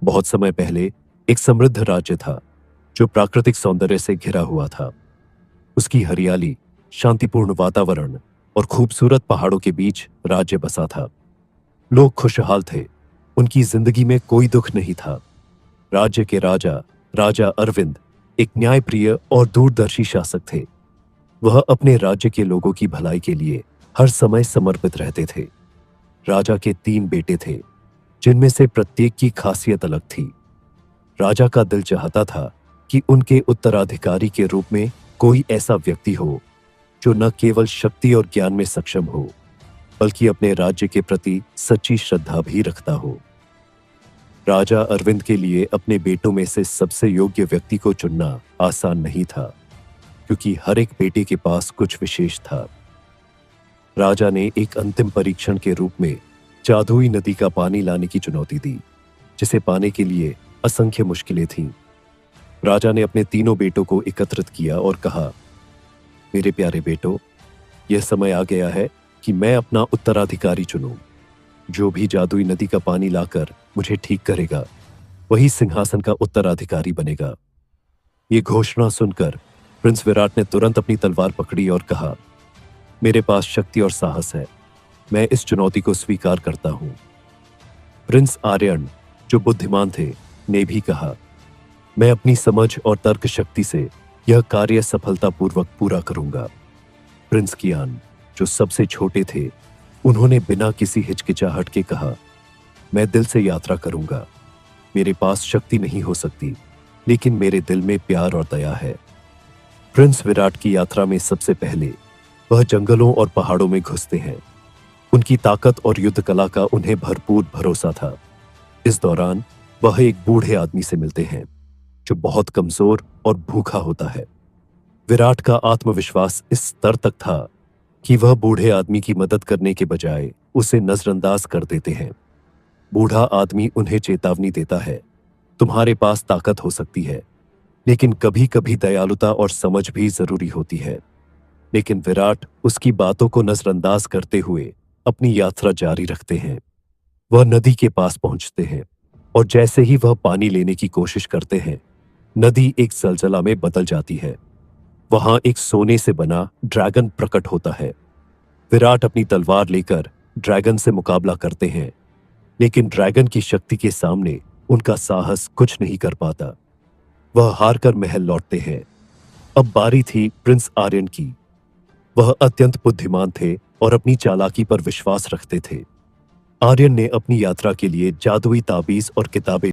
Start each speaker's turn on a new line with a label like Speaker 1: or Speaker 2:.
Speaker 1: बहुत समय पहले एक समृद्ध राज्य था जो प्राकृतिक सौंदर्य से घिरा हुआ था। उसकी हरियाली, शांतिपूर्ण वातावरण और खूबसूरत पहाड़ों के बीच राज्य बसा था। लोग खुशहाल थे, उनकी जिंदगी में कोई दुख नहीं था। राज्य के राजा, राजा अरविंद, एक न्यायप्रिय और दूरदर्शी शासक थे। वह अपने राज्य के लोगों की भलाई के लिए हर समय समर्पित रहते थे। राजा के 3 बेटे थे, जिनमें से प्रत्येक की खासियत अलग थी। राजा का दिल चाहता था कि उनके उत्तराधिकारी के रूप में कोई ऐसा व्यक्ति हो जो न केवल शक्ति और ज्ञान में सक्षम हो, बल्कि अपने राज्य के प्रति सच्ची श्रद्धा भी रखता हो। राजा अरविंद के लिए अपने बेटों में से सबसे योग्य व्यक्ति को चुनना आसान नहीं था, क्योंकि हर एक बेटे के पास कुछ विशेष था। राजा ने एक अंतिम परीक्षण के रूप में जादुई नदी का पानी लाने की चुनौती दी, जिसे पाने के लिए असंख्य मुश्किलें थीं। राजा ने अपने तीनों बेटों को एकत्रित किया और कहा, मेरे प्यारे बेटों, यह समय आ गया है कि मैं अपना उत्तराधिकारी चुनूं। जो भी जादुई नदी का पानी लाकर मुझे ठीक करेगा, वही सिंहासन का उत्तराधिकारी बनेगा। ये घोषणा सुनकर प्रिंस विराट ने तुरंत अपनी तलवार पकड़ी और कहा, मेरे पास शक्ति और साहस है, मैं इस चुनौती को स्वीकार करता हूं। प्रिंस आर्यन, जो बुद्धिमान थे, ने भी कहा, मैं अपनी समझ और तर्क शक्ति से यह कार्य सफलतापूर्वक पूरा करूंगा। प्रिंस कियान, जो सबसे छोटे थे, उन्होंने बिना किसी हिचकिचाहट के कहा, मैं दिल से यात्रा करूंगा। मेरे पास शक्ति नहीं हो सकती, लेकिन मेरे दिल में प्यार और दया है। प्रिंस विराट की यात्रा में सबसे पहले वह जंगलों और पहाड़ों में घुसते हैं। उनकी ताकत और युद्ध कला का उन्हें भरपूर भरोसा था। इस दौरान वह एक बूढ़े आदमी से मिलते हैं, जो बहुत कमजोर और भूखा होता है। विराट का आत्मविश्वास इस स्तर तक था कि वह बूढ़े आदमी की मदद करने के बजाय उसे नजरअंदाज कर देते हैं। बूढ़ा आदमी उन्हें चेतावनी देता है, तुम्हारे पास ताकत हो सकती है, लेकिन कभी कभी दयालुता और समझ भी जरूरी होती है। लेकिन विराट उसकी बातों को नजरअंदाज करते हुए अपनी यात्रा जारी रखते हैं। वह नदी के पास पहुंचते हैं और जैसे ही वह पानी लेने की कोशिश करते हैं, नदी एक जलजला में बदल जाती है। वहां एक सोने से बना ड्रैगन प्रकट होता है। विराट अपनी तलवार लेकर ड्रैगन से मुकाबला करते हैं, लेकिन ड्रैगन की शक्ति के सामने उनका साहस कुछ नहीं कर पाता। वह हारकर महल लौटते हैं। अब बारी थी प्रिंस आर्यन की। वह अत्यंत बुद्धिमान थे और अपनी चालाकी पर विश्वास रखते थे। आर्यन ने अपनी यात्रा के लिए जादुई ताबीज और किताबें